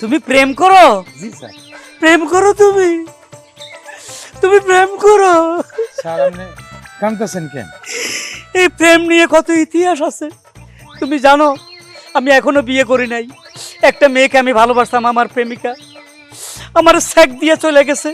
তুমি প্রেম করো? জি স্যার। প্রেম করো তুমি? তুমি প্রেম করো? স্যার আপনি কাঁদতেছেন কেন? এই প্রেম নিয়ে কত ইতিহাস আছে তুমি জানো? আমি এখনো বিয়ে করি নাই। একটা মেয়েকে আমি ভালোবাসতাম, আমার প্রেমিকা আমার স্যাক দিয়ে চলে গেছে।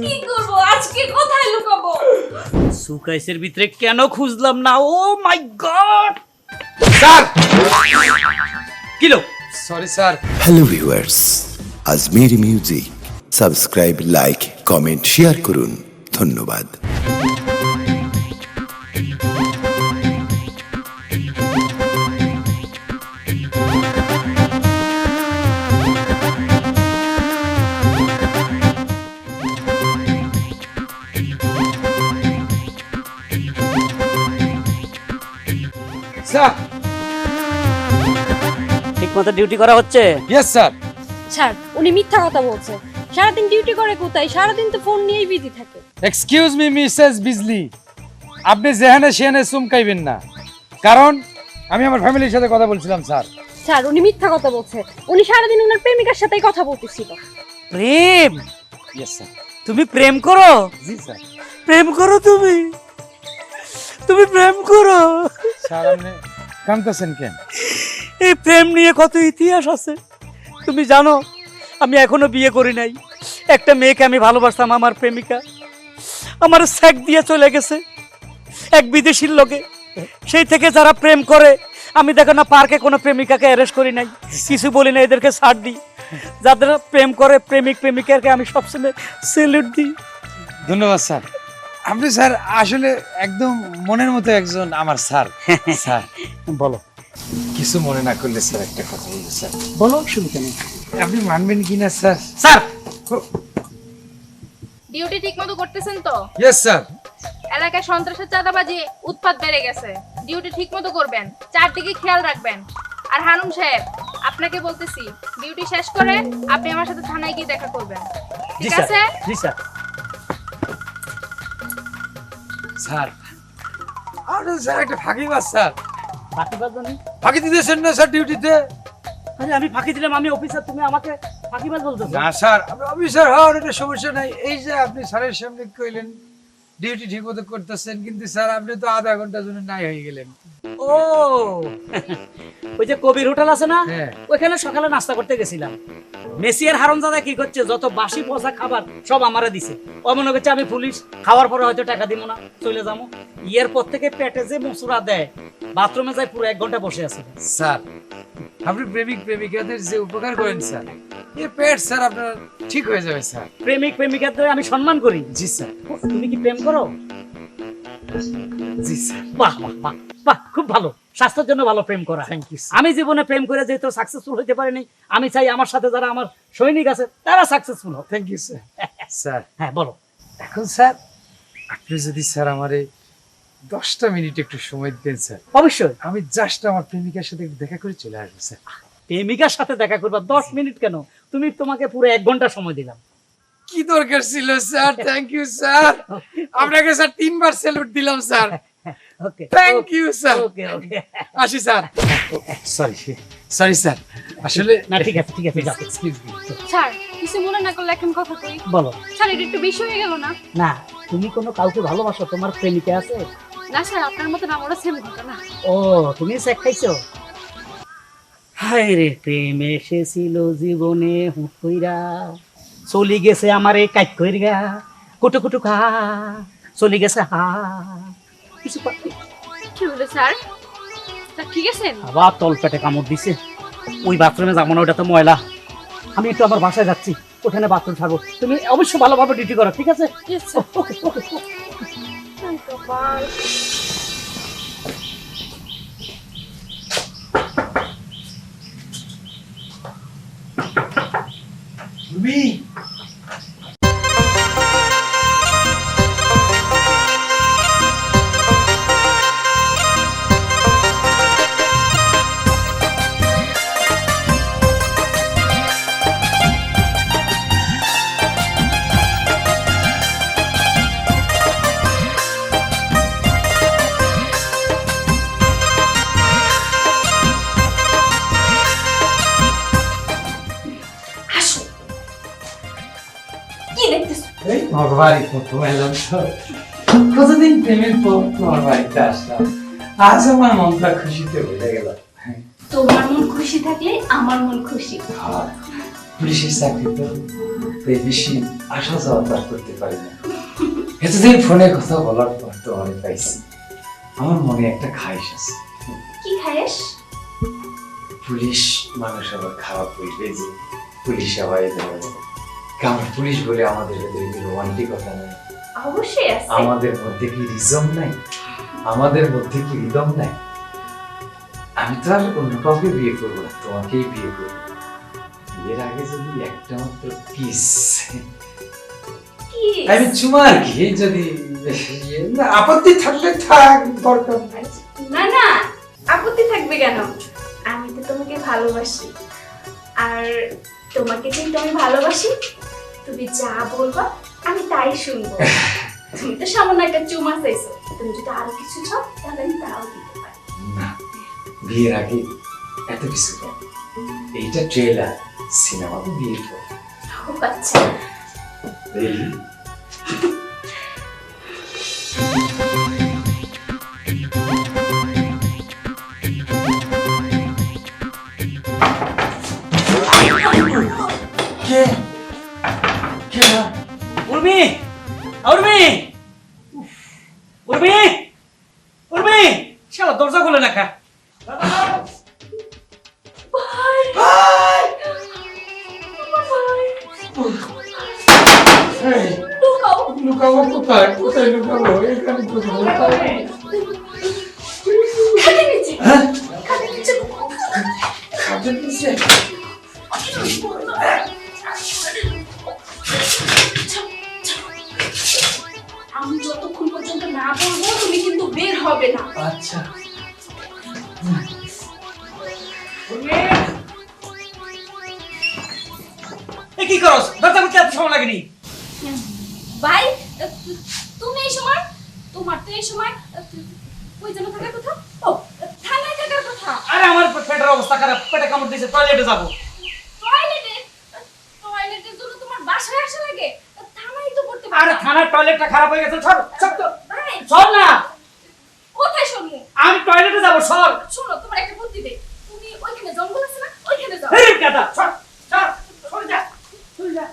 কি করবো আজকে, কোথায় লুকাবো? সুকাইসের ভিতরে কেন খুঁজলাম না? Oh my God! স্যার কিলো সরি স্যার। হ্যালো ভিউয়ার্স, আজমের music subscribe, like, comment, share করুন। ধন্যবাদ। স্যার ঠিক মতো ডিউটি করা হচ্ছে? Yes sir. স্যার উনি মিথ্যা কথা বলছে। সারাদিন ডিউটি করে কোথায়? সারাদিন তো ফোন নিয়েই বিজি থাকে। এক্সকিউজ মি মিসেস বিজলি, আপনি যেখানে সেখানে চমকাইবেন না, কারণ আমি আমার ফ্যামিলির সাথে কথা বলছিলাম স্যার। স্যার উনি মিথ্যা কথা বলছে। উনি সারাদিন ওনার প্রেমিকার সাথেই কথা বলতেছিল। প্রেম? Yes sir. তুমি প্রেম করো? জি স্যার। প্রেম করো তুমি? তুমি প্রেম করো? স্যার আপনি কাঁদতেছেন কেন? এই প্রেম নিয়ে কত ইতিহাস আছে তুমি জানো? আমি এখনো বিয়ে করি নাই। একটা মেয়েকে আমি ভালোবাসতাম, আমার প্রেমিকা আমার স্যাক দিয়ে চলে গেছে এক বিদেশির লোকে। সেই থেকে যারা প্রেম করে, আমি দেখো না পার্কে কোনো প্রেমিকাকে অ্যারেস্ট করি নাই, কিছু বলি না, এদেরকে ছাড় দিই। যাদের প্রেম করে প্রেমিক প্রেমিকাকে আমি সবসময় স্যালুট দিই। ধন্যবাদ স্যার। আপনি স্যার আসলে একদম মনের মতো একজন আমার স্যার। স্যার বলো। কিছু মনে না করলে স্যার একটা কথা বলবো স্যার। বলো, অসুবিধা নেই। আপনি মানবেন কিনা স্যার? স্যার ডিউটি ঠিকমতো করতেছেন তো? Yes sir. এলাকায় সন্ত্রাসের চাঁদাবাজি উৎপাত বেড়ে গেছে। ডিউটি ঠিকমতো করবেন, চারদিকে খেয়াল রাখবেন। আর হানুম সাহেব, আপনাকে বলতেছি, ডিউটি শেষ করে আপনি আমার সাথে থানায় গিয়ে দেখা করবেন, জি ঠিক স্যার। আছে? জি স্যার। স্যার আপনি স্যার একটা ফাঁকিবাজ স্যার। বাকি বাদ জানি? ফাঁকি দিতেছেন না স্যার ডিউটিতে? আরে আমি ফাঁকি দিলাম? আমি অফিসার, তুমি আমাকে ফাঁকিবাজ বলতেছো? না স্যার, আপনি অফিসার হওয়ার একটা সমস্যা নাই। এই যে আপনি স্যারের সামনে কইলেন ডিউটি ঠিক মতো করতেছেন, কিন্তু স্যার আপনি তো আধা ঘন্টার জন্য নাই হয়ে গেলেন। ও ওই যে কবির হোটেল আছে না, হ্যাঁ। ওইখানে সকালে নাস্তা করতে গেছিলাম। মেসি আর হারামজাদা কি করছে, যত বাসি পচা খাবার সব আমারে দিছে। ও মনে করছে আমি পুলিশ, খাওয়ার পরে হয়তো টাকা দিব না, চলে যাবো। ইয়ের পর থেকে পেটে যে মসুরা দেয়, বাথরুমে যায় পুরো 1 ঘন্টা বসে আছে। স্যার আপনি প্রেমিক প্রেমিকাদের যে উপকার করেন স্যার, এই পেট স্যার আপনার ঠিক হয়ে যাবে স্যার। প্রেমিক প্রেমিকাদের আমি সম্মান করি। জি স্যার। তুমি কি প্রেম করো? জি স্যার। বাহ বাহ বাহ বাহ, খুব ভালো, স্বাস্থ্যের জন্য ভালো প্রেম করা। Thank you. আমি জীবনে প্রেম করে যেহেতু সাকসেসফুল হতে পারিনি, আমি চাই আমার সাথে যারা আমার সৈনিক আছে তারা সাকসেসফুল হোক। Thank you sir. স্যার হ্যাঁ বলো। এখন স্যার আপনি যদি স্যার আমারে 10টা মিনিট একটু সময় দেন স্যার, অবশ্যই। আমি জাস্ট আমার প্রেমিকার সাথে একটু দেখা করে চলে আসবো স্যার। প্রেমিকার সাথে দেখা করবা? 10 মিনিট কেন, তুমি তোমাকে পুরো 1 ঘন্টা সময় দিলাম। কি দরকার ছিল স্যার? Thank you sir. আপনাকে স্যার 3বার স্যালুট দিলাম sir. Okay thank you sir. Okay okay. আসি স্যার। সরি সরি স্যার, আসলে না ঠিক আছে ঠিক আছে, যাও। Excuse me. স্যার কিছু মনে না করলে এখন কথা কই। বলো। স্যার এটা একটু বেশি হয়ে গেল না? না, তুমি কোনো কাউকে ভালোবাসো? তোমার প্রেমিকা আছে? না স্যার, আপনার মতন আমারও সেম ঘটনা। ও তুমি স্যাক খাইছো? হায় রে, প্রেম এসেছিল জীবনে হুট কইরা, চলি গেছে আমারে কাট কইরা, কুটু কুটু খা, চলি গেছে হা। কিছু পাচ্ছি? কি হলো স্যার? স্যার ঠিক আছেন? আবার তল পেটে কামড় দিছে। ওই বাথরুমে যাবো না, ওটা তো ময়লা। আমি একটু আমার বাসায় যাচ্ছি, ওখানে বাথরুম ছাড়বো। তুমি অবশ্যই ভালোভাবে ডিউটি করো, ঠিক আছে? Yes, sir. ওকে ওকে। এই কপাল। তুমি বাড়ি প্রথম এলাম তো, কতদিন প্রেমের পর তোমার বাড়িতে আসলাম, আজ আমার মনটা খুশিতে ভরে গেল। তোমার মন খুশি থাকলে আমার মন খুশি। আর পুলিশের চাকরি তো তাই বেশি আশা যাওয়া তার করতে পারি না। এতদিন ফোনে কথা বলার পর তো অনেক পাইছি, আমার মনে একটা খাইশ আছে। কি খায়েস? পুলিশ মানুষ আবার খারাপ বুঝবে যে পুলিশ আবার এই ধরনের, কারণ পুলিশ বলে আমাদের ভেতরে কি রোমান্টিকতা নাই? অবশ্যই আছে। আমাদের মধ্যে কি রিজম নাই? আমাদের মধ্যে কি রিদম নাই? আমি তো আর অন্য কাউকে বিয়ে করবো না, তোমাকেই বিয়ে করবো। বিয়ের আগে যদি একটা মাত্র কিস, কি? আমি চুমা আর কি, যদি না আপত্তি থাকলে থাক, দরকার নাই। না না, আপত্তি থাকবে কেন? আমি তো তোমাকে ভালোবাসি, আর তোমাকে কিন্তু আমি ভালোবাসি। তুমি যা বলবা আমি তাই শুনবো। তুমি তো সামান্য একটা চুমা চাইছো, তুমি যদি আরো কিছু চাও তাহলে আমি তাও দিতে পারি। না, বিয়ের আগে এত কিছু কেন? এইটা ট্রেলার, সিনেমা তো বিয়ের পর। ও আচ্ছা, Really? কে? কে না? উর্মি, উর্মি, উর্মি, উর্মি, শালা দরজা খুলে না খা। এই, লুকাবো কোথায়? কোথায় লুকাবো? এখানে কোথায়? খাটের নিচে, হ্যাঁ? খাটের নিচে। খাটের নিচে? আমি যতক্ষণ পর্যন্ত না বলবো তুমি কিন্তু বের হবে না। আচ্ছা। এ কি করস? দরজা খুলতে এত সময় লাগেনি? ভাই, তুমি এই সময়, তোমার তো এই সময় কই যেন থাকার কথা? ও, থানায় থাকার কথা। আরে আমার পেটের অবস্থা খারাপ, পেটে কামড় দিয়েছে, টয়লেটে যাবো। টয়লেটে? টয়লেটের জন্য তোমার বাসায় আসা লাগে? থানায় তো করতে পারো। আরে থানার টয়লেটটা খারাপ হয়ে গেছে, সর, সর তো, ভাই, সর না। কোথায় শুনবো? আমি টয়লেটে যাবো, সর। শোনো, তোমার একটা বুদ্ধি দেই। তুমি ওইখানে জঙ্গল আছে না, ওইখানে যাও। এই গাদা, সর, সর, সরে যা, সরে যা।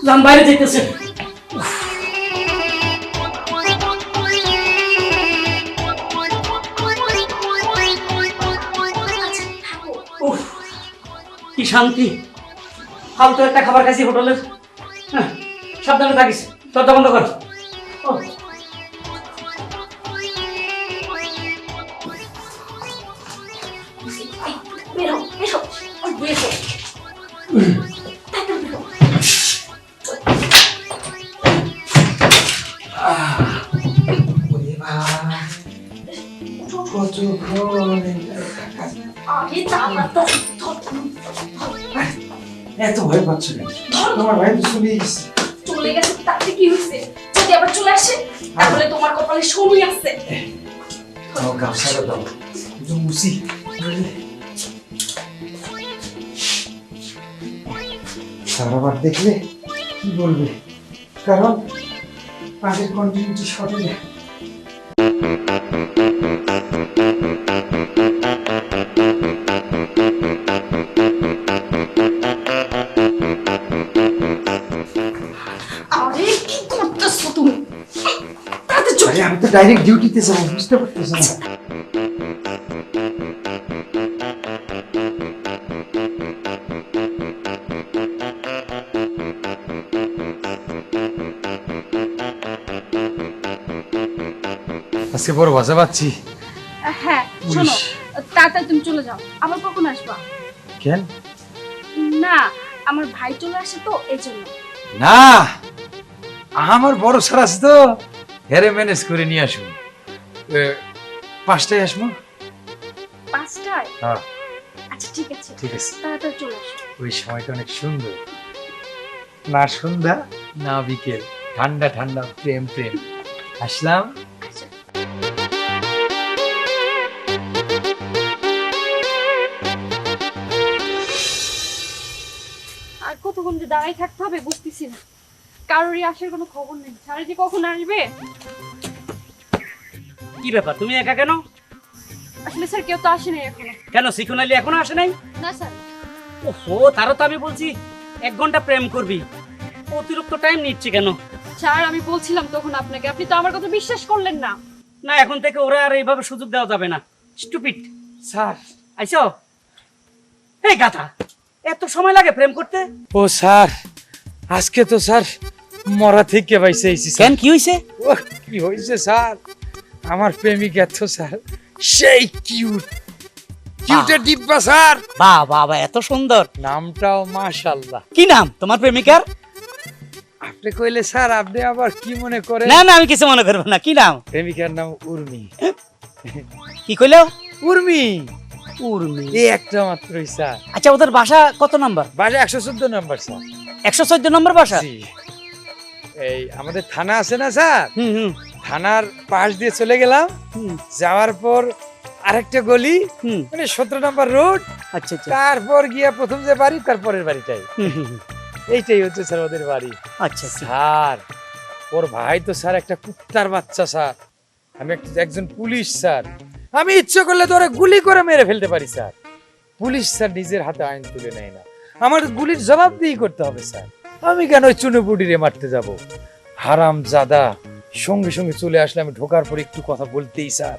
জান বাইরে যেতেছে। উফ, কি শান্তি। ফালতু একটা খাবার খাইছি হোটেলের। হ্যাঁ, সাবধানে থাকিস, দরজা বন্ধ কর। ও, বের হও, এসো, বের হও। তাড়াতাড়ি বের হও। ওরে বাবা, কতক্ষণ আরে দাঁড়া তো, এত ভয় পাচ্ছ কেন? তোমার ভাই তো চলে গেছে। চলে গেছে তাতে কি হয়েছে? যদি আবার চলে আসে তাহলে তোমার কপালে শনি আছে। আমার গামছাটা দাও, একটু মুছি। সারাবার দেখলে কি বলবে, কারণ পাশের কন্টিনিউটি সরে যায়। আরে কি করতেছো তুমি? তাতে চলে। আরে আমি তো ডাইরেক্ট ডিউটিতে যাবো, বুঝতে পারতেছ না? আজকে বড় ভাষা পাচ্ছি। হ্যাঁ, শোনো, তাড়াতাড়ি তুমি চলে যাও। আবার কখন আসবা? কেন? না, আমার ভাই চলে আসে তো এই জন্য। না, আমার বড় স্যার আছে তো, হেরে ম্যানেজ করে নিয়ে আসবো। 5টায় আসবো। 5টায়? হ্যাঁ, আচ্ছা ঠিক আছে, ঠিক আছে। তাড়াতাড়ি চলে আসো। ওই সময়টা অনেক সুন্দর, না সন্ধ্যা না বিকেল, ঠান্ডা ঠান্ডা, প্রেম প্রেম। আসলাম। আচ্ছা। আর কতক্ষণ যে যে দাঁড়াই থাকতে হবে বুঝতেছি না, কারোরই আসার কোনো খবর নেই। স্যার যে কখন আসবে? কি ব্যাপার, তুমি একা কেন? আসলে স্যার কেউ তো আসেনি এখনো। কেন শিখন আলী এখনো আসে নাই? না স্যার। ওহো, তারও তো আমি বলছি 1 ঘন্টা প্রেম করবি, অতিরিক্ত টাইম নিচ্ছি কেন? স্যার আমি বলছিলাম তখন আপনাকে, আপনি তো আমার কথা বিশ্বাস করলেন না। না, এখন থেকে ওরা আর এইভাবে সুযোগ দেওয়া যাবে না। স্টুপিড। স্যার। আইসো। এই গাধা, এত সময় লাগে প্রেম করতে? ও স্যার, আজকে তো স্যার মরা থেকে বাইসে আইছি কেন, কি হইছে? ও কি হইছে স্যার, আমার প্রেমিক এত স্যার সেই কিউট, কিউটের ডিব্বা স্যার। বাহ বাহ বাহ, এত সুন্দর। নামটাও মাশাআল্লাহ। কি নাম তোমার প্রেমিকার? আপনি কইলে স্যার আপনি আবার কি মনে করেন? না না, আমি কিছু মনে করবো না। কি নাম? প্রেমিকার নাম উর্মি। কি কইলো? উর্মি। উর্মি। এই একটা মাত্রই স্যার। আচ্ছা, ওদের বাসা কত নম্বর? বাসা 114 নম্বর স্যার। 114 নম্বর বাসা? জি। এই আমাদের থানা আছে না স্যার, হুম হুম থানার পাশ দিয়ে চলে গেলাম, হুম যাওয়ার পর আরেকটা গলি, হুম। মানে 17 নম্বর রোড, আচ্ছা আচ্ছা। তারপর গিয়া প্রথম যে বাড়ি তারপরের বাড়িটাই, হুম হুম হুম। এইটাই হচ্ছে স্যার ওদের বাড়ি। আচ্ছা আচ্ছা। স্যার ওর ভাই তো স্যার একটা কুত্তার বাচ্চা স্যার, আমি একজন পুলিশ স্যার, আমি ইচ্ছে করলে তো ওরে গুলি করে মেরে ফেলতে পারি স্যার। পুলিশ স্যার নিজের হাতে আইন তুলে নেয় না, আমার গুলির জবাবদিহি করতে হবে স্যার। আমি কেন ওই চুনোপুটিরে মারতে যাব? হারাম জাদা সঙ্গে সঙ্গে চলে আসলে, আমি ঢোকার পর একটু কথা বলতেই স্যার,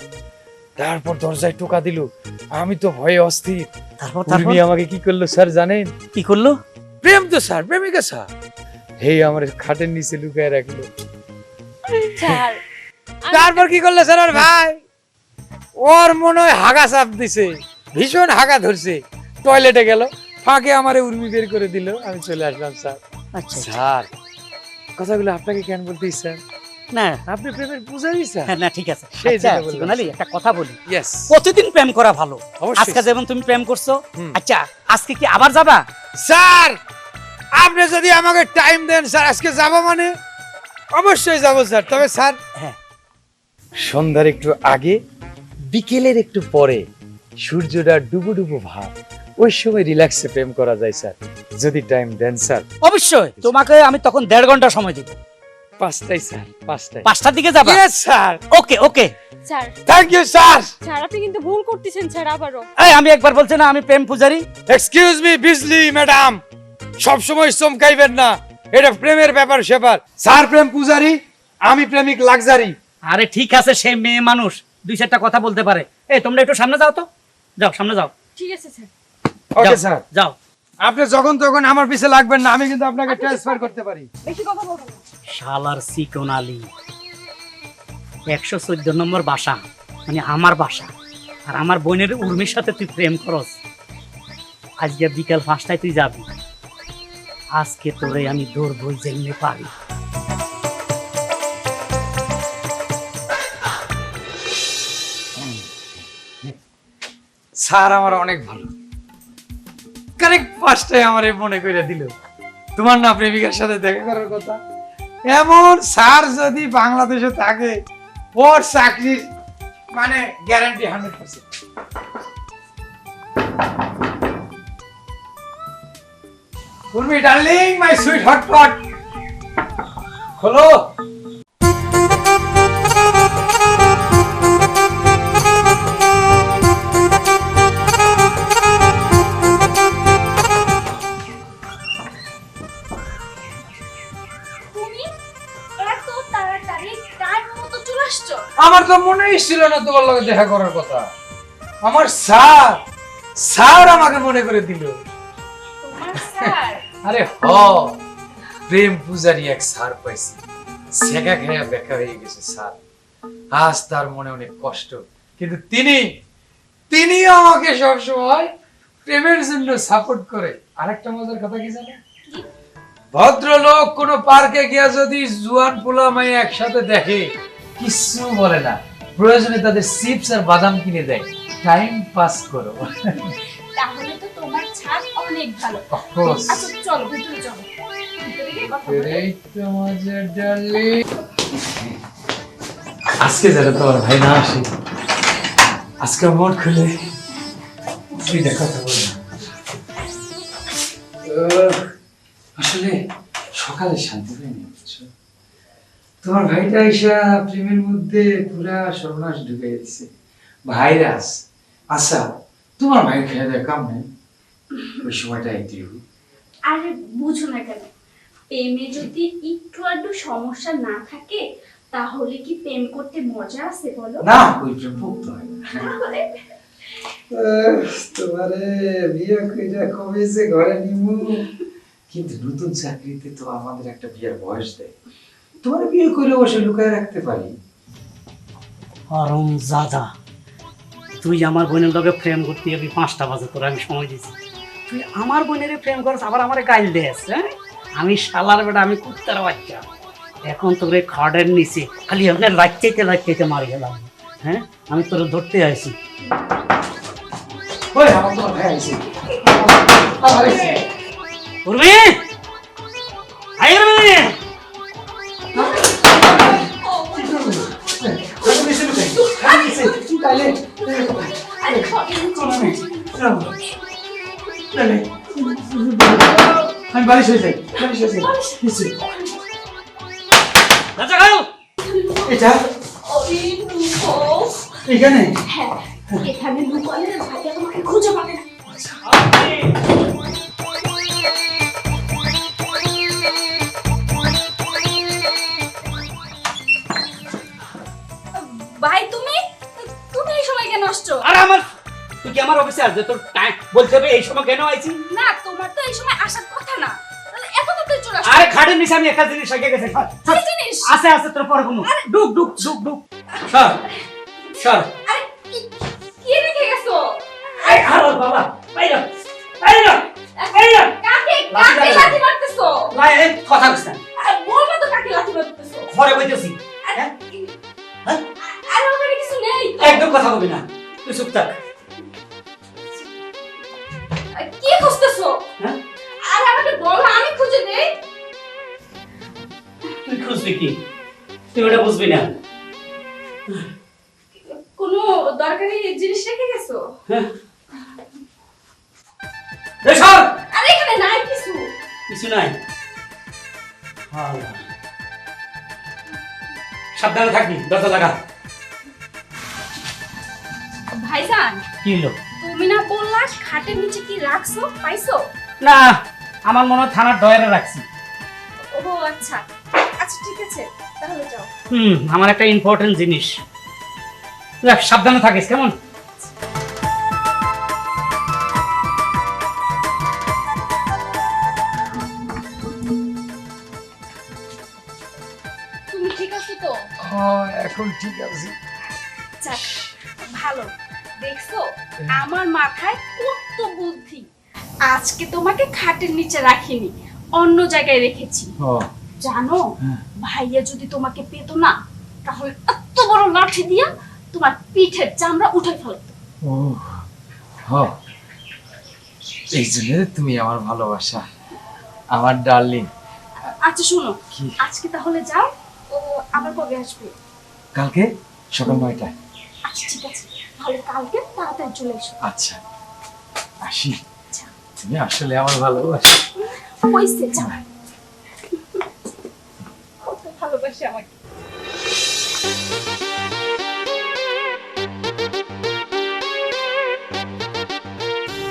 তারপর দরজায় টোকা দিল, আমি তো ভয়ে অস্থির। তারপর উর্মি আমাকে কি করলো স্যার জানেন? কি করলো? প্রেম তো স্যার, প্রেমিকা স্যার, হে আমার খাটের নিচে লুকায় রাখলো। স্যার তারপর কি করলো স্যার ওর ভাই? ওর মনে হয় হাগা চাপ দিছে, ভীষণ হাগা ধরছে, টয়লেটে গেল, ফাঁকে আমারে উর্মি বের করে দিল, আমি চলে আসলাম স্যার। আচ্ছা স্যার কথাগুলো আপনাকে কেন বলতেই স্যার, না আপনি প্রেমের পূজারি স্যার। হ্যাঁ, না ঠিক আছে। সেই আচ্ছা, যেটা বললাম। শিখন আলী, একটা কথা বলি, ইয়েস প্রতিদিন প্রেম করা ভালো। অবশ্যই। আজকে যেমন তুমি প্রেম করছো, হুম। আচ্ছা আজকে কি আবার যাবা? স্যার আপনি যদি আমাকে টাইম দেন স্যার, আজকে যাব মানে অবশ্যই যাব স্যার। তবে স্যার হ্যাঁ। সন্ধ্যার একটু আগে, বিকেলের একটু পরে, সূর্যটা ডুবু ডুবু ভাব, ওই সময় রিল্যাক্সে প্রেম করা যায় স্যার, যদি টাইম দেন স্যার। অবশ্যই, তোমাকে আমি তখন 1.5 ঘন্টা সময় দিব। 5টায় স্যার, 5টায়। 5টার দিকে যাবা? Yes sir. Okay okay. Sir thank you sir. Sir আপনি কিন্তু ভুল করতেছেন স্যার আবারও। এই, আমি একবার বলছি না আমি প্রেম পূজারি? এক্সকিউজ মি বিজলি ম্যাডাম, সব সময় চমকাইবেন না, এটা প্রেমের ব্যাপার সেপার। স্যার প্রেম পূজারি, আমি প্রেমিক লাক্সারি। আরে ঠিক আছে, সে মেয়ে মানুষ 2-4টা কথা বলতে পারে। এই তোমরা একটু সামনে যাও তো, যাও সামনে যাও। ঠিক আছে স্যার। ওকে যাও, স্যার। যাও। আপনি যখন তখন আমার পিছে লাগবেন না, আমি কিন্তু আপনাকে ট্রান্সফার করতে পারি। বেশি কথা বলবেন না। শালার শিখন আলী, 114 নম্বর বাসা মানে আমার বাসা, আর আমার বোনের উর্মির সাথে তুই প্রেম করস। আজকে বিকাল 5টায় তুই যাবি, আজকে তোরে আমি ধরবই যেমনি পারি। স্যার আমার অনেক ভালো, কারেক্ট 5টায় আমারে মনে করে দিল তোমার না প্রেমিকার সাথে দেখা করার কথা। এমন স্যার যদি বাংলাদেশে থাকে, ওর চাকরির মানে guarantee 100%। Urmi darling, my sweet hotpot, খোলো। তুমি এত তাড়াতাড়ি টাইম মতো চলে আসছো? আমার তো মনেই ছিল না তোমার লগে দেখা করার কথা। আমার স্যার, স্যার আমাকে মনে করে দিল। তোমার স্যার? আরে হ, প্রেম পূজারি এক স্যার পাইছি, সেকা খেয়া দেখা হয়ে গেছে স্যার। আজ তার মনে অনেক কষ্ট, কিন্তু তিনিও আমাকে সবসময় প্রেমের জন্য সাপোর্ট করে। আরেকটা মজার কথা কি জানেন? ভদ্রলোক কোন পার্কে গিয়া যদি জুয়ান পোলা মাই একসাথে দেখে, কিছু বলে না, প্রয়োজনে তাদের চিপস আর বাদাম কিনে দেয়, টাইম পাস করো। তাহলে তো তোমার ছাদ অনেক ভালো। Of course. আচ্ছা চলো ভিতরে চলো, ভিতরে গিয়ে কথা বলি। এই তো মজার ডার্লিং। আজকে যারা তোমার ভাই না আসে, আজকে মন খুলে দুইটা কথা বলি। আসলে সকালে শান্তি পাইনি, বুঝছো? তোমার ভাইটা আইসা প্রেমের মধ্যে পুরা সর্বনাশ ঢুকে গেছে, ভাইরাস। আচ্ছা, তোমার ভাই খেয়ে দেয় কাম নেই, ওই সময়টা একটু আরে বুঝো না কেন, প্রেমে যদি একটু আধটু সমস্যা না থাকে তাহলে কি প্রেম করতে মজা আছে বলো? না, ওই প্রেম ভুক্ত হয় না। তাহলে তোমারে বিয়ে কইরা কবে যে ঘরে নিমু, কিন্তু নতুন চাকরিতে তো আমাদের একটা বিয়ের বয়স দেয়, তোমার বিয়ে করে বসে লুকায় রাখতে পারি। আরম জাদা, তুই আমার বোনের লগে প্রেম করতে যাবি 5টা বাজে, তোর আমি সময় দিছি, তুই আমার বোনের প্রেম করছ, আবার আমারে গাইল দেস। হ্যাঁ, আমি শালার বেটা, আমি কুত্তার বাচ্চা, এখন তোর এই খাটের নিচে খালি আপনার লাইতে মারি গেলাম। হ্যাঁ, আমি তোর ধরতে আসি। ওই আমার তোমার ভাই আইছে, আমার আইছে। উর্মি, আই উর্মি, আমি বাড়ি হয়ে যাই, বাড়ি হয়ে যাই। রাজা গাল, এটা ওই লুকো। এখানে হ্যাঁ, এখানে লুকালে ভাইয়া তোমাকে খুঁজে পাবে না। ভাই তুমি তুমি এই সময় কেন আসছো? আরে আমার, তুই কি আমার অফিসে আসবে? তোর টাইম বলতে হবে এই সময় কেন আইছি? না, তোমার তো এই সময় আসার কথা না, তাহলে এত তাড়াতাড়ি চলে আসছো। আরে খাটের নিচে আমি একটা জিনিস রেখে গেছি। কি জিনিস? আছে তোর পরে কোনো ডুক ডুক ডুক ডুক সর সর। আরে কি রেখে গেছো? আরে আরে বাবা, বাইরে বাইরে বাইরে কাকে লাঠি কাকে দাও। লাঠি মারতেছো? ভাই এই কথা বলছ না, আরে বলবা তো কাকে লাঠি মারতেছো? ঘরে বইতেছি। হ্যাঁ হ্যাঁ, আরে ওখানে কিছু নেই তো। একদম কথা বলবি না, তুই চুপ থাক। কি খুঁজতেছো? হ্যাঁ, আরে আমাকে বলো, আমি খুঁজে দেই। তুই খুঁজবি কি? তুই ওটা বুঝবি না। কোনো দরকারি জিনিস রেখে গেছো? হ্যাঁ, এই সর, আরে এখানে নাই কিছু। কিছু নাই। আল্লাহ, সাবধানে থাকবি, দরজা লাগা। ভাইজান, কি হলো? তুমি না বললা খাটের নিচে কি রাখছো, পাইছো? না, আমার মনে হয় থানার ডয়ারে রাখছি। ও আচ্ছা আচ্ছা, ঠিক আছে তাহলে যাও। আমার একটা ইম্পর্টেন্ট জিনিস। দেখ, সাবধানে থাকিস কেমন? তুমি ঠিক আছো তো? এখন ঠিক আছে। যাক, ভালো। দেখছো আমার মাথায় কত বুদ্ধি। আজকে তোমাকে খাটের নিচে রাখিনি, অন্য জায়গায় রেখেছি। জানো, ভাইয়া যদি তোমাকে পেতো না তাহলে এত বড় লাঠি দিয়া তোমার পিঠের চামড়া উঠে ফেলতো। ও হ, এই জন্য তুমি আমার ভালোবাসা, আমার ডার্লিং। আচ্ছা শোনো, কি? আজকে তাহলে যাও, ও আবার কবে আসবে? কালকে সকাল 9টায়। আচ্ছা ঠিক আছে, তাহলে কালকে তাড়াতাড়ি চলে এসো। আচ্ছা, আসি। তুমি আসলে আমার ভালোবাসা। হইছে, যাও। কত ভালোবাসে আমাকে।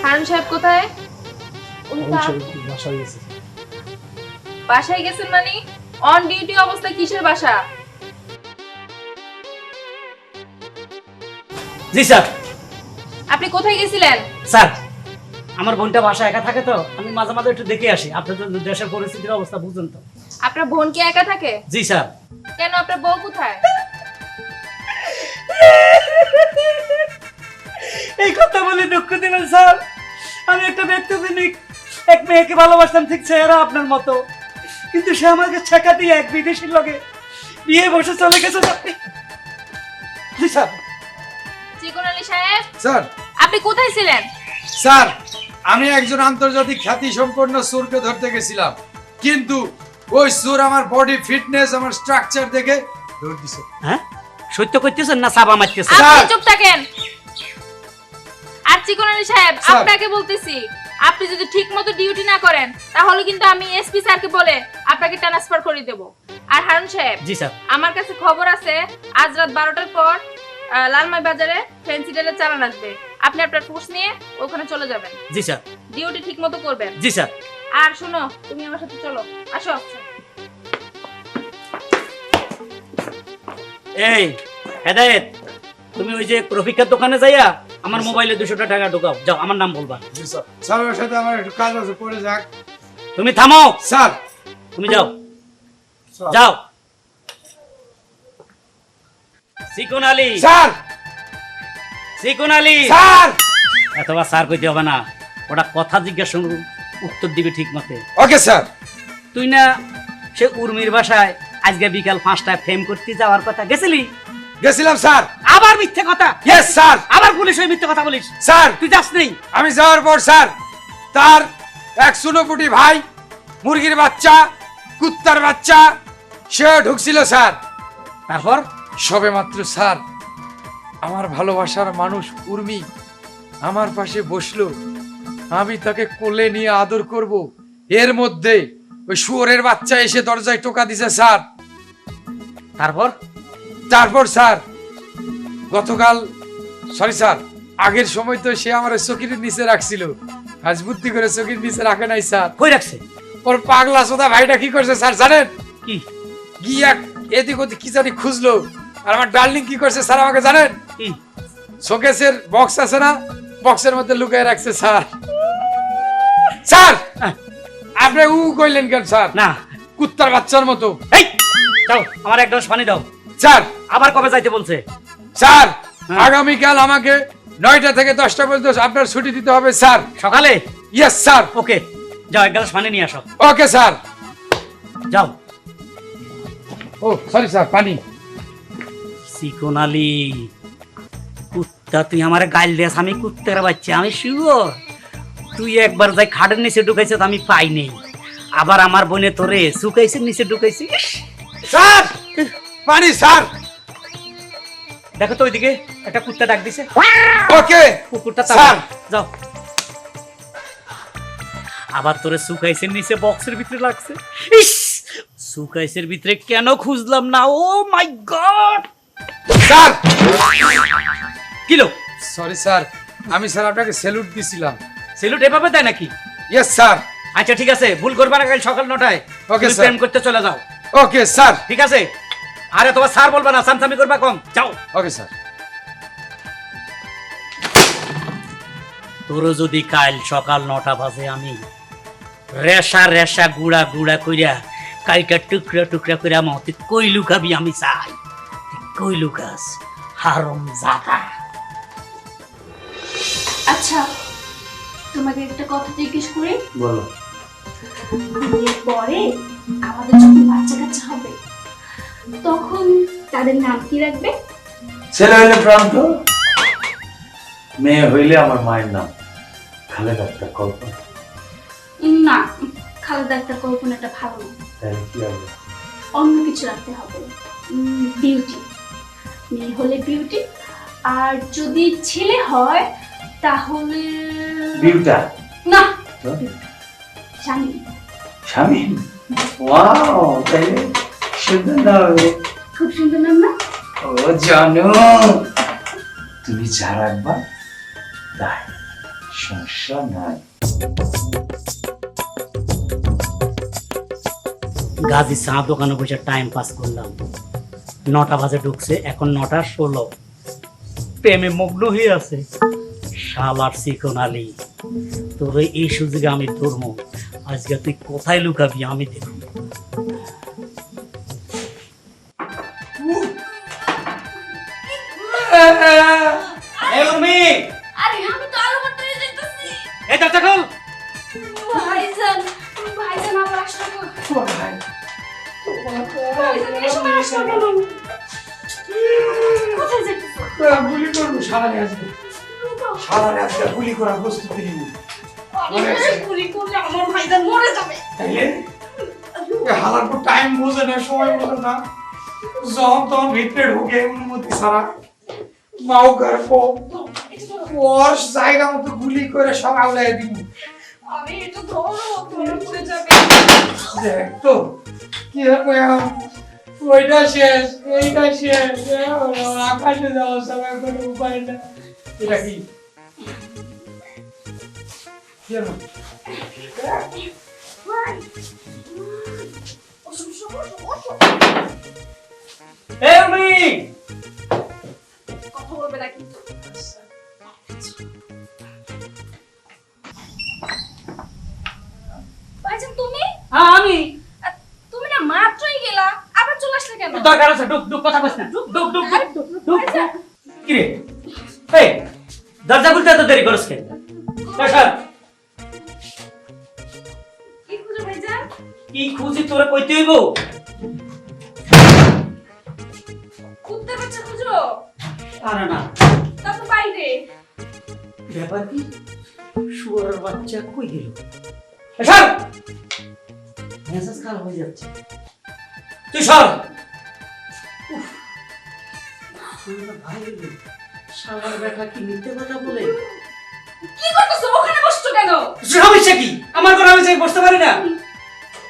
হারুন সাহেব কোথায়? বাসায় গেছেন মানে? অন ডিউটি অবস্থায় কিসের বাসা? জি স্যার। আপনি কোথায় গেছিলেন? স্যার, আমার বোনটা বাসায় একা থাকে তো, আমি মাঝে মাঝে একটু দেখে আসি। আপনাদের দেশের পরিস্থিতির অবস্থা বুঝুন তো। আপনার বোন কি একা থাকে? জি স্যার। কেন, আপনার বউ কোথায়? এই কথা বলে দুঃখ দিলেন স্যার। আমি একটা ব্যক্তিজনিক এক মেয়েকে ভালোবাসতাম, ঠিক চেহারা আপনার মতো, কিন্তু সে আমাকে ছেঁকা দিয়ে এক বিদেশির লগে বিয়ে বসে চলে গেছে। জি স্যার। চিকন আলী সাহেব, স্যার, আপনি কোথায় ছিলেন? স্যার, আমি একজন আন্তর্জাতিক খ্যাতি সম্পন্ন চোরকে ধরতে গেছিলাম, কিন্তু ওই চোর আমার বডি ফিটনেস, আমার স্ট্রাকচার দেখে দৌড় দিছে। হ্যাঁ, সত্য করতেছেন না চাপা মারতেছেন? আপনি চুপ থাকেন। আর চিকন আলী সাহেব, স্যার। আপনাকে বলতেছি, আপনি যদি ঠিক মতো ডিউটি না করেন তাহলে কিন্তু আমি এসপি স্যারকে বলে আপনাকে ট্রান্সফার করে দেব। আর হারুন সাহেব, জি স্যার। আমার কাছে খবর আছে আজ রাত 12টার পর লালমাই বাজারে ফ্যান্সি ডেলের চালান আসবে। আপনি আপনার ফোর্স নিয়ে ওখানে চলে যাবেন। জি স্যার। ডিউটি ঠিক মতো করবেন। জি স্যার। আর শোনো, তুমি আমার সাথে চলো, আসো। এই হেদায়েত, তুমি ওই যে রফিকার দোকানে যাইয়া আমার মোবাইলে 200 টাকা ঢোকাও, যাও, আমার নাম বলবা। জি স্যার। স্যারের সাথে আমার একটু কাজ আছে, পরে যাক। তুমি থামো স্যার। তুমি যাও, স্যার। যাও। Sequin Ali. Sir. Sequin Ali. Sir. এতবার স্যার কইতে হবে না, ওটা কথা জিজ্ঞাসা করুন, উত্তর দিবে ঠিক মতে। Okay sir. তুই না সে উর্মির বাসায় আজকে বিকাল 5টায় ফেম করতে যাওয়ার কথা গেছিলি? গেছিলাম স্যার। আবার মিথ্যে কথা। Yes sir. আবার পুলিশ হয়ে মিথ্যে কথা বলিস? স্যার তুই যাস নেই? আমি যাওয়ার পর স্যার তার এক সুনোপুটি ভাই, মুরগির বাচ্চা, কুত্তার বাচ্চা, সে ঢুকছিল স্যার। তারপর সবে মাত্র স্যার আমার ভালোবাসার মানুষ উর্মি আমার পাশে বসলো, আমি তাকে কোলে নিয়ে আদর করব, এর মধ্যে ওই শুয়োরের বাচ্চা এসে দরজায় টোকা দিছে স্যার। তারপর স্যার গতকাল, সরি স্যার, আগের সময় তো সে আমার চকির নিচে রাখছিল, আজ বুদ্ধি করে চকির নিচে রাখে নাই স্যার। কই রাখছে? ওর পাগলা সোদা ভাইটা কি করছে স্যার জানেন? কি? গিয়া এদিক ওদিক কি জানি খুঁজলো, আর আমার ডার্লিং কি করছে স্যার আমাকে জানেন? কি? শোকেসের বক্স আছে না, বক্সের মধ্যে লুকিয়ে রাখছে স্যার। স্যার আপনি উ কইলেন কেন স্যার? না, কুত্তার বাচ্চার মতো। এই যাও, আমার এক গ্লাস পানি দাও। স্যার। আবার কবে যাইতে বলছে? স্যার হ্যাঁ। আগামীকাল আমাকে 9টা থেকে 10টা পর্যন্ত আপনার ছুটি দিতে হবে স্যার। সকালে? Yes sir. ওকে, যাও, এক গ্লাস পানি নিয়ে আসো। Okay sir. যাও। ও সরি স্যার, পানি। সিকুন আলী, কুত্তা, তুই আমার গাইল দিয়াস, আমি কুত্তার বাচ্চা, আমি শিওর তুই একবার যাই খাটের নিচে ঢুকাইছে, আমি পাই নেই। আবার আমার বোনে তোরে শুকাইছে, নিচে ঢুকাইছিস। স্যার পানি স্যার। দেখো তো ওইদিকে একটা কুত্তা ডাক দিছে। ওকে কুকুরটা স্যার। যাও। আবার তোরে সুকাইসের নিচে বক্সের ভিতরে লাগছে। ইস, সুকাইসের ভিতরে কেন খুঁজলাম না? Oh my God. স্যার কিলো? সরি স্যার, আমি স্যার আপনাকে স্যালুট দিছিলাম। সেলুট এভাবে দেয় নাকি? Yes sir. আচ্ছা ঠিক আছে, ভুল করবে না, কাল সকাল 9টায় ওকে তুমি স্যার। প্রেম করতে চলে যাও। Okay sir. ঠিক আছে? আরে তোমার স্যার বলবা না, সামসামি করবা কম, যাও। Okay sir. তোর যদি কাল সকাল 9টা বাজে আমি রেশা রেশা গুড়া গুড়া কইরা কাইটা টুকরা টুকরা কইরা মতে কই লুকাবি আমি চাই। কই লুকাস হারাম জাদা। আচ্ছা, তোমাকে একটা কথা জিজ্ঞেস করি। বলো। বিয়ের পরে আমাদের যখন বাচ্চা কাচ্চা হবে তখন তাদের নাম কি রাখবে? ছেলে হইলে প্রান্ত, মেয়ে হইলে আমার মায়ের নাম খালেদা আক্তার কল্পনা। না, খালেদা একটা কল্পনাটা ভালো না, তাহলে কি হবে? অন্য কিছু রাখতে হবে। বিউটি, মেয়ে হলে বিউটি, আর যদি ছেলে হয় তাহলে বিউটা। না, তো? স্বামী। স্বামী? ওয়াও, তাইলে সুন্দর নাম হবে। খুব সুন্দর নাম না? ও জানো, তুমি যা রাখবা তাই, সমস্যা নাই। গাজী চা দোকানে বসে টাইম পাস করলাম। 9টা বাজে ঢুকছে, এখন 9টা 16। প্রেমে মগ্ন হয়ে আছে শালার সিকুন আলী। তোর এই সুযোগে আমি ধর্ম, আজকে তুই কোথায় লুকাবি আমি দেখব। আরে আমি তো আলো করতে যাইতেছি। এই দরজা খোল। ভাইজান, ভাইজান আবার আসলো গো। ভাইজান এসব আসলো কেন? কোথায় যাইতেছো? গুলি করবো সারারে আজকে, সারারে আজকে গুলি করার প্রস্তুতি নিব। গুলি করলে আমার ভাইজান মরে যাবে। তাইলে হালার পর টাইম বোঝে না, সময় বোঝে না, যখন তখন ভিতরে ঢুকে অনুমতি ছাড়া মাও ঘর ওর জায়গা মতো গুলি করে সব আউলাই দিব। আরে এটা ধরো, ধরে পড়ে যাবে। দেখ তো কি হবে ওইটা শেষ এইটা শেষ আকাশে যাওয়া সবাই কোনো উপায় না এটা কি কি হলো? এই উর্মি, কথা বলবে না কিন্তু। ভাইজান তুমি? হ্যাঁ আমি। তুমি না মাত্রই গেলা, আবার চলে আসলে কেন? দরকার আছে, ডুক ডুক কথা কইছ না। ডুক ডুক ডুক ডুক ডুক। কি রে? এই দরজা খুলতে এত দেরি করছ কেন? স্যার কি খুঁজো ভাইজান? কি খুঁজি তোরে কইতে হইব? কুত্তার বাচ্চা খুঁজো? আরে না, তা তো বাইরে। ব্যাপার কি? শুয়োরের বাচ্চা কই গেল? স্যার মেজাজ খারাপ হয়ে যাচ্ছে। তুই সর। উফ, আমার ভাই রে, শালার বেটা কি মিথ্যে কথা বলে? কি করতেছো? ওখানে বসছো কেন? সমস্যা কি? আমার ঘরে আমি যাই বসতে পারি না?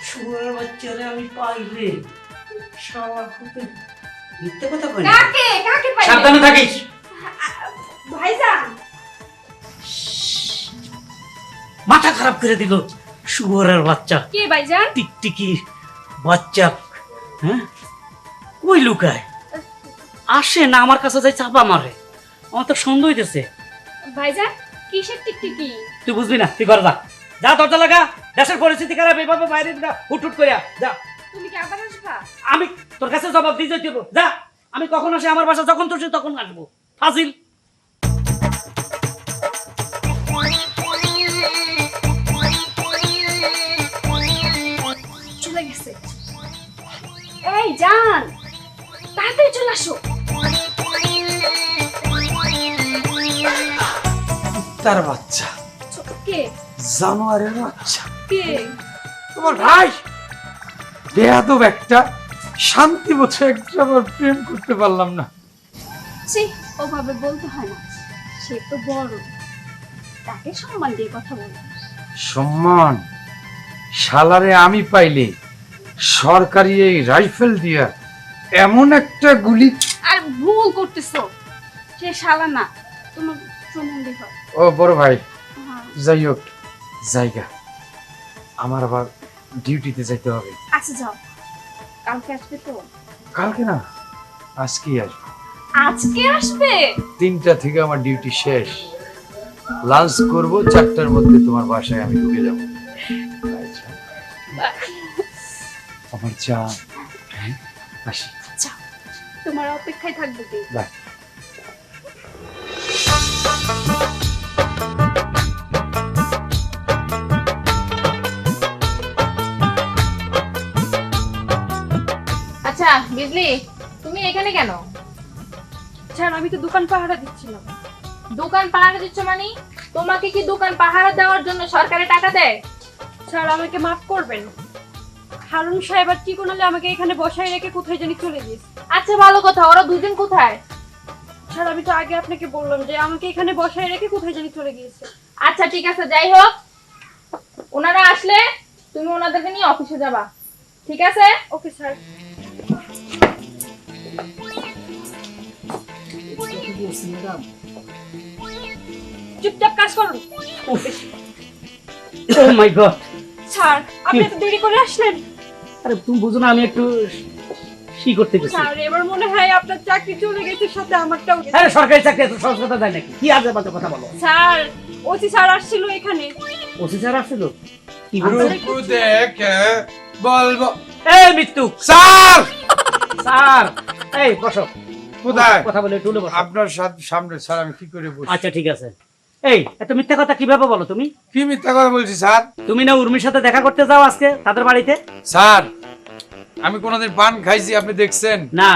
শুয়োরের বাচ্চারে আমি পাইলে শালা খুতে মিথ্যে কথা কই না। কাকে? কাকে পাইলে? সাবধানে থাকিস। ভাইজান মাথা খারাপ করে দিল শুয়োরের বাচ্চা, কে ভাইজান? টিকটিকি বাচ্চা। হ্যাঁ, কই লুকায়? আসে না আমার কাছে, যাই চাপা মারে। আমার তো সন্দেহ হইতেছে। ভাইজান কিসের টিকটিকি? তুই বুঝবি না, তুই ঘরে যা। যা দরজা লাগা, দেশের পরিস্থিতি খারাপ, এভাবে বাইরে হুট হুট করে যা। তুমি কি আবার আসবা? আমি তোর কাছে জবাব দিয়ে যেতে হবো। যা, আমি কখন আসি আমার বাসা, যখন তুই তখন আসবো। ফাজিল। চলে গেছে। এই জান, তাড়াতাড়ি চলে আসো। তার বাচ্চা কে? জানোয়ারের বাচ্চা কে? তোমার ভাই বেয়াদব একটা, শান্তি মতো একটা আবার প্রেম করতে পারলাম না। ছি, ওভাবে বলতে হয় না, সে তো বড়, তাকে সম্মান দিয়ে কথা বলো। সম্মান? শালারে আমি পাইলে সরকারি এই রাইফেল দিয়া এমন একটা গুলি। আর ভুল করতেছো, সে শালা না, তোমার সম্বন্ধে হয়। ও বড় ভাই, হ্যাঁ। যাই হোক জায়গা, আমার আবার ডিউটিতে যাইতে হবে। আচ্ছা যাও, কালকে আসবে তো? কালকে না, আজকেই আসবো। আজকে আসবে? 3টা থেকে আমার ডিউটি শেষ, লাঞ্চ করব 4টার মধ্যে তোমার বাসায় আমি ঢুকে যাব। আমার চা আসি। যাও, তোমার অপেক্ষায় থাকবে কি? বাই। আচ্ছা বিজলি, তুমি এখানে কেন? স্যার আমি তো দোকান পাহারা দিচ্ছিলাম। দোকান পাহারা দিচ্ছ মানে? তোমাকে কি দোকান পাহারা দেওয়ার জন্য সরকারে টাকা দেয়? স্যার আমাকে মাফ করবেন, হারুন সাহেব আর টিকন আলী আমাকে এখানে বসায় রেখে কোথায় জানি চলে গিয়েছে। আচ্ছা ভালো কথা, ওরা দুজন কোথায়? স্যার আমি তো আগে আপনাকে বললাম যে আমাকে এখানে বসায় রেখে কোথায় জানি চলে গিয়েছে। আচ্ছা ঠিক আছে, যাই হোক, ওনারা আসলে তুমি ওনাদেরকে নিয়ে অফিসে যাবা, ঠিক আছে? Okay sir. চুপচাপ কাজ করুন। ও মাই গড। স্যার আপনি এত দেরি করে আসলেন? আরে তুমি বুঝো না, আমি একটু কি করতে গেছি। স্যার এবার মনে হয় আপনার চাকরি চলে গেছে, সাথে আমারটাও গেছে। আরে সরকারি চাকরি এত সহজ কথা যায় নাকি? কি আজে বাজে কথা বলো। স্যার ওসি স্যার আসছিল এখানে। ওসি স্যার আসছিল? কি বলছো? রূপু দেখে বলবো। এই মৃত্যু স্যার! স্যার, এই বসো। কোথায়? কথা বলে একটু বসো। আপনার সামনে স্যার, আমি কি করে বসি? আচ্ছা ঠিক আছে। এই এত মিথ্যা কথা কিভাবে বলো তুমি? কি মিথ্যা কথা বলছি স্যার? তুমি না উর্মির সাথে দেখা করতে যাও আজকে তাদের বাড়িতে? স্যার আমি কোনোদিন পান খাইছি আপনি দেখছেন? না।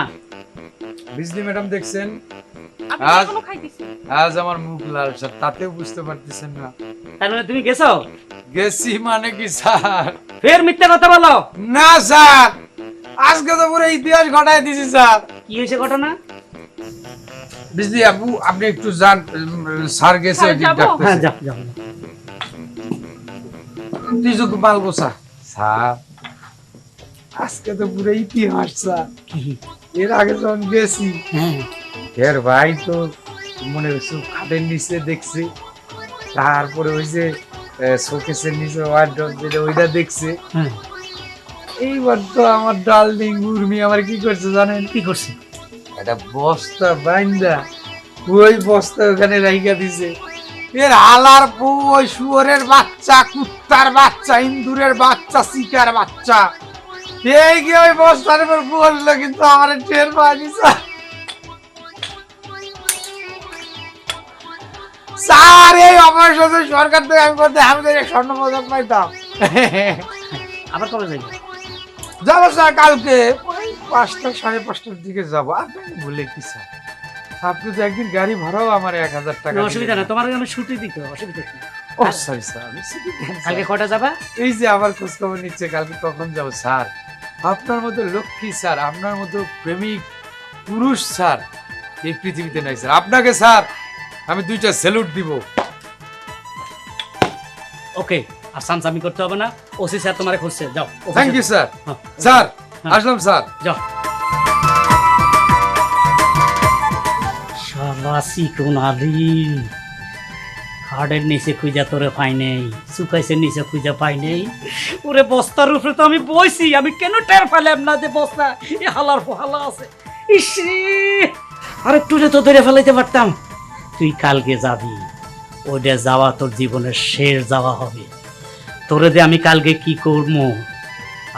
বিজলি ম্যাডাম দেখছেন? আপনি আজ- এখনো খাইতেছেন? আজ আমার মুখ লাল স্যার, তাতেও বুঝতে পারতেছেন না। তার মানে তুমি গেছো? গেছি মানে কি স্যার? ফের মিথ্যা কথা বলো। না স্যার, আজকে তো পুরো ইতিহাস ঘটায় দিছি স্যার। কি হয়েছে ঘটনা? বিজলি আপু আপনি একটু যান, স্যার গেছে স্যার, ওইদিক যাবো? ডাকতেছে। হ্যাঁ যাও যাও। তুই যোগ মালবো স্যার আজকে তো পুরো ইতিহাস স্যার। এর আগে যখন গেছি হ্যাঁ এর ভাই তো মনে হচ্ছে খাটের নিচে দেখছে, তারপরে ওই যে শোকেসের নিচে ওয়ার্ডরোব যেটা ওইটা দেখছে। হ্যাঁ এইবার তো আমার ডার্লিং উর্মি আমার কি করছে জানেন? কি করছে? একটা বস্তা বাইন্দা ওই বস্তা ওখানে রাইখা দিছে। এর হালার বউ, ওই শুয়োরের বাচ্চা, কুত্তার বাচ্চা, ইন্দুরের বাচ্চা, শিকার বাচ্চা এই কি ওই বস্তার উপর বললো, কিন্তু আমার টের পাইনি স্যার। এই আমার সাথে সরকার থেকে আমি করতে আমি তো স্বর্ণ পদক পাইতাম। আবার কবে যাইবে? যাবো স্যার কালকে ওই 5টা 5:30টার দিকে যাবো। আপনি বলে কি স্যার, আপনি তো একদিন গাড়ি ভাড়াও আমার 1000 টাকা। অসুবিধা না, তোমার আমি ছুটি দিতে অসুবিধা কি? ও সরি স্যার, আমি ছুটি দেন স্যার। কালকে কটা যাবা? এই যে আমার খোঁজ খবর নিচ্ছে কালকে কখন যাবো স্যার। আপনার মতো লক্ষ্মী স্যার, আপনার মতো প্রেমিক পুরুষ স্যার এই পৃথিবীতে নাই স্যার। আপনাকে স্যার আমি 2টা স্যালুট দিব। ওকে, আর সামসামি করতে হবে না, ওসি স্যার তোমারে খুঁজছে, যাও। Thank you sir. হ্যাঁ। স্যার হ্যাঁ। আসলাম স্যার। যাও। শাবাসি কোন আলি হাড়ের নিচে খুঁজা তোরে পাই নেই, সুকাইসের নিচে খুঁজা পাই নেই। ওরে বস্তার উপরে তো আমি বইছি, আমি কেন টের পেলাম না যে বস্তা এ হালার হালা আছে। ইসি আর একটু তো ধরে ফেলাইতে পারতাম। তুই কালকে যাবি, ওইটা যাওয়া তোর জীবনের শেষ যাওয়া হবে। তোরে যে আমি কালকে কি করবো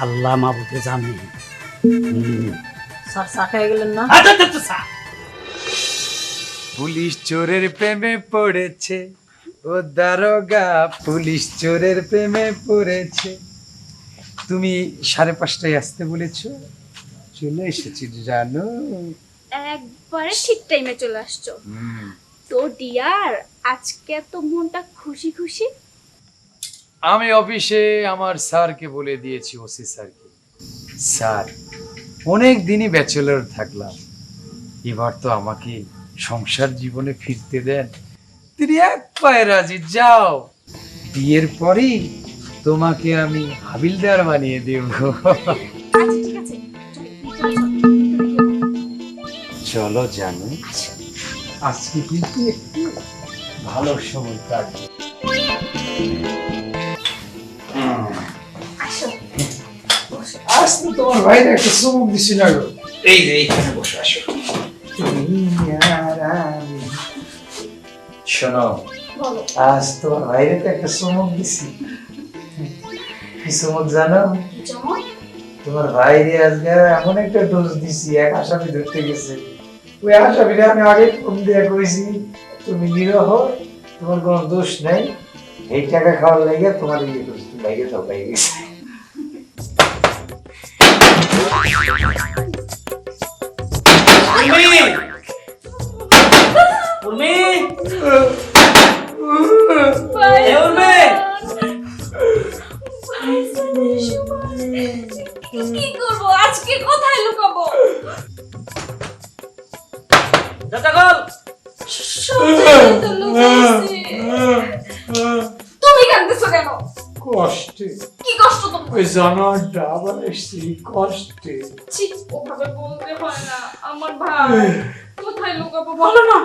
আল্লাহ মাবুকে জানে। স্যার চা খেয়ে গেলেন না? পুলিশ চোরের প্রেমে পড়েছে, ও দারোগা পুলিশ চোরের প্রেমে পড়েছে। তুমি 5:30টায় আসতে বলেছো, চলে এসেছি জানো। একবারে ঠিক টাইমে চলে আসছো। তো ডিয়ার, আজকে তো মনটা খুশি খুশি। আমি অফিসে আমার স্যারকে বলে দিয়েছি, ওসি স্যারকে, স্যার অনেক দিনই ব্যাচেলর থাকলাম, এবার তো আমাকে সংসার জীবনে ফিরতে দেন। তিনি এক পায়ে রাজি। যাও, বিয়ের পরেই তোমাকে আমি হাবিলদার বানিয়ে দেব। আচ্ছা ঠিক আছে, চলো জানো, আজকে কিন্তু একটু ভালো সময় কাটবে। আজ তো তোমার ভাইরা একটা চমক দিছি না গো। এই যে এইখানে বসে আসো। তুমি আর আমি। শোনো, আজ তোমার ভাইরা তো একটা চমক দিছি। কি চমক জানো? তোমার ভাইরে আজকে এমন একটা ডোজ দিছি, এক আসামি ধরতে গেছে। ওই আসামিরে আমি আগে ফোন দিয়ে কইছি তুমি নিরহ, তোমার কোনো দোষ নাই, এই টাকা খাওয়ার লাগে তোমার ইয়ে করছি, লাগে তো পাই গেছে। কি করবো আজকে, কোথায় লুকাবো? তুমি কাঁদতেছো কেন? কষ্টে। কি কষ্ট তোমার? ওই জানোয়ারটা আবার এসছে কষ্টে। ছি, ওভাবে বলতে হয় না। আমার ভাই কোথায় লুকাবো বলো না।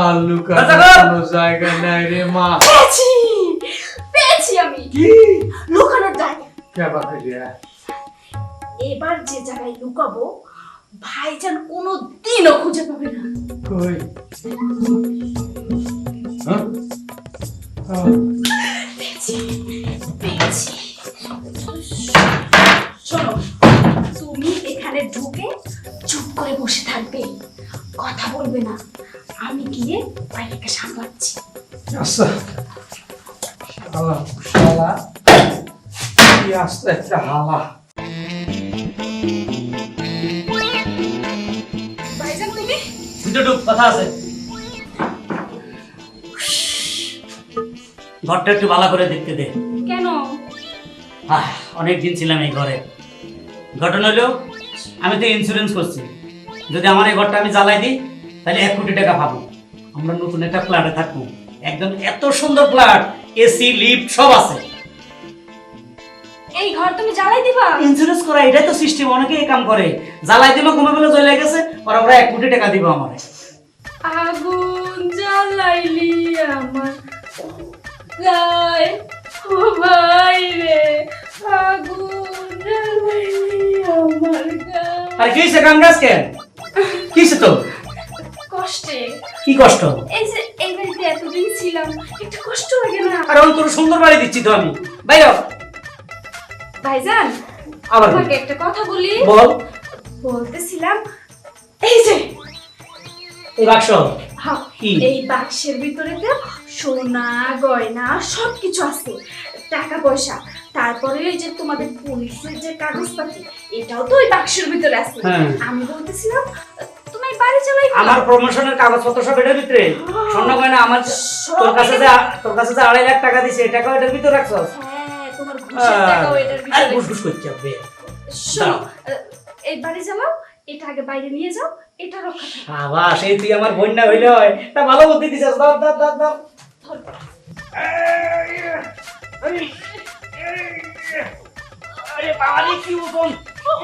আর লুকানোর কোনো জায়গা নাই রে মা। পেয়েছি, পেয়েছি আমি। কি লুকানোর জায়গা। কেবা রে? এবার যে জায়গায় লুকাবো ভাইজান কোনো দিনও খুঁজে পাবে না। কই? হ্যাঁ? পেয়েছি, পেয়েছি। শোনো, তুমি এখানে ঢুকে চুপ করে বসে থাকবে, কথা বলবে না। আমি গিয়ে বাইরেকে সামলাচ্ছি। আচ্ছা, শালা শালা কি আস্তে একটা হালা। ভাইজান তুমি কথা আছে, ঘরটা একটু ভালো করে দেখতে দে। কেন? অনেকদিন ছিলাম এই ঘরে। ঘটনা হলো আমি তো ইন্স্যুরেন্স করছি, যদি আমার এই ঘরটা আমি জ্বালাই দিই তাহলে 1 কোটি টাকা পাবো। আমরা নতুন একটা ফ্ল্যাটে থাকবো, একদম এত সুন্দর ফ্ল্যাট, এসি লিফট সব আছে। এই ঘর তুমি জ্বালাই দিবা? ইন্স্যুরেন্স করা এটাই তো সিস্টেম, অনেকে এই কাম করে। জ্বালাই দিল কমে গেলে জ্বলে গেছে, আর ওরা 1 কোটি টাকা দিব আমারে। আগুন জ্বালাইলি আমার গায়, ও ভাই রে, আগুন জ্বালাইলি আমার গায়। আর কি হইছে কামরাজ কেন? কি হইছে তো? কষ্টে। কি কষ্ট? এই যে এই বাড়িতে এতদিন ছিলাম, একটু কষ্ট লাগে না? আর আমি তোর সুন্দর বাড়ি দিচ্ছি তো আমি। বাইরে হ। ভাইজান, আবার কি? তোমাকে একটা কথা বলি। বল। বলতেছিলাম, এই যে এই বাক্স। হ্যাঁ, কি? এই বাক্সের ভিতরে তো সোনা গয়না সবকিছু আছে, টাকা পয়সা, তারপরে এই যে তোমাদের পুলিশের যে কাগজপাতি, এটাও তো ওই বাক্সের ভিতরে আছে। হ্যাঁ। আমি বলতেছিলাম তুমি বাড়ি চালাই আমার প্রমোশনের কাগজপত্র সব এটার ভিতরে। স্বর্ণ গয়না আমার, তোর কাছে যে 2.5 লাখ টাকা দিছে, এই টাকাও এটার ভিতরে রাখছস? হ্যাঁ, তোমার ঘুষের টাকাও এটার আর ভিতরে। ঘুষ ঘুষ করছে বে। শোনো, এই বাড়ি চালাও, এটা আগে বাইরে নিয়ে যাও, এটা রক্ষা থাকবে। বাবা, সেই তুই আমার বন্যা হইলে হয়। তা ভালো বুদ্ধি দিছিস। দাও দাও দাও দাও। আরে বাবা রে, কি ওজন!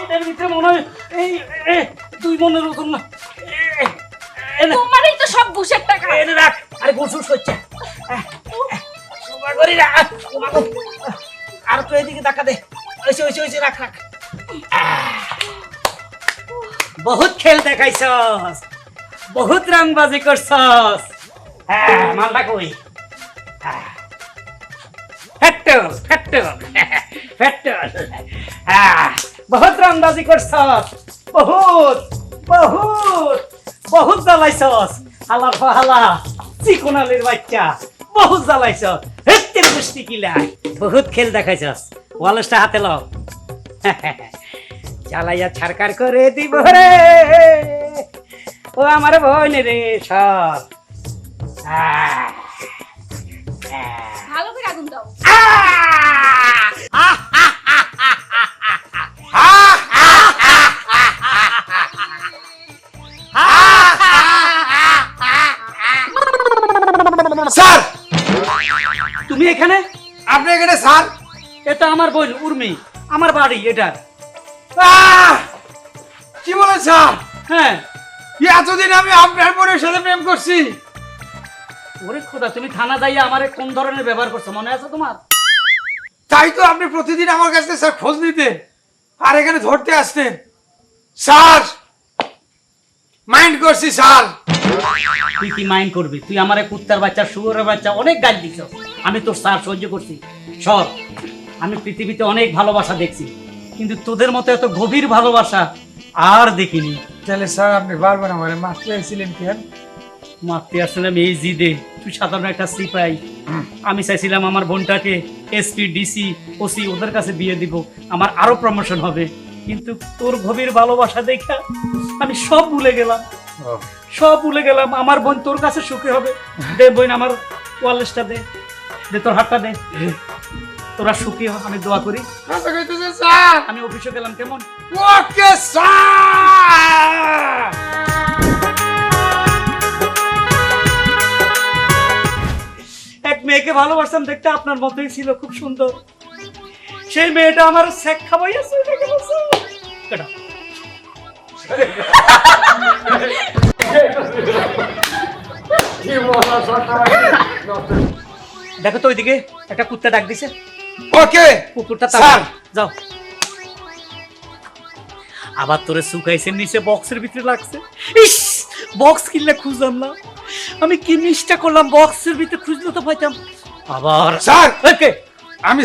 এটার ভিতরে মনে হয় এই 2 মনের ওজন না। তোমারই তো সব ঘুষের টাকা। এনে রাখ। আরে ঘুষ ঘুষ করছে। সোমা করি রাখ। সোমা কর। আর তো এদিকে টাকা দে। ওইসে ওইসে ওইসে রাখ রাখ। বহুত খেল দেখাইছস, বহুত রংবাজি করছস। হ্যাঁ, মালটা কই? Fatal fatal fatal. হ্যাঁ, বহুত রংবাজি করছস, বহুত বহুত বহুত জ্বালাইছস। হালা ফালা চিকনালির বাচ্চা, বহুত জ্বালাইছস। হেত্তের গুষ্টি কিলাই, বহুত খেল দেখাইছস। ওয়ালেসটা হাতে লও। চালাইয়া ছারকার করে দিব রে, ও আমার বোন রে সব। ভালো করে আগুন দাও। স্যার, তুমি এখানে? আপনি এখানে স্যার? এটা আমার বোন উর্মি, আমার বাড়ি এটা। কি বলেন স্যার? হ্যাঁ। এতদিন আমি আপনার বোনের সাথে প্রেম করছি। ওরে খোদা, তুমি থানা যাইয়া আমারে কোন ধরনের ব্যবহার করছো মনে আছে তোমার? তাই তো আপনি প্রতিদিন আমার কাছে স্যার খোঁজ নিতেন, আর এখানে ধরতে আসতেন। স্যার, মাইন্ড করছি স্যার। তুই কি মাইন্ড করবি? তুই আমারে কুত্তার বাচ্চা, শুয়োরের বাচ্চা অনেক গাল দিছ। আমি তোর সার সহ্য করছি। সব, আমি পৃথিবীতে অনেক ভালোবাসা দেখছি, কিন্তু তোদের মতো এত গভীর ভালোবাসা আর দেখিনি। তাহলে স্যার আপনি বারবার আমার মারতে আসছিলেন কেন? মারতে আসছিলাম এই জিদে, তুই সাধারণ একটা সিপাই। আমি চাইছিলাম আমার বোনটাকে এসপি, ডিসি, ওসি ওদের কাছে বিয়ে দিব, আমার আরো প্রমোশন হবে। কিন্তু তোর গভীর ভালোবাসা দেখা আমি সব ভুলে গেলাম, সব ভুলে গেলাম। আমার বোন তোর কাছে সুখী হবে। দে বোন, আমার ওয়ালেসটা দে, দে তোর হাতটা দে। তোরা সুখী হ, আমি দোয়া করি। স্যার, আমি অফিসে গেলাম, কেমন? Okay sir. এক মেয়েকে ভালোবাসতাম, দেখতে আপনার মতোই ছিল, খুব সুন্দর। সেই মেয়েটা আমার সেক খাওয়াইয়াছে। দেখো তো ওইদিকে একটা কুত্তা ডাক দিছে। ওকে কুকুরটা স্যার। যাও। আবার তোরে সুকাইছে নিচে বক্সের ভিতরে লাগছে। ইস, বক্স কিনলে খুঁজলাম না। আমি কি মিষ্টা করলাম, বক্সের ভিতরে খুঁজলে তো পাইতাম। আবার স্যার, ওকে আমি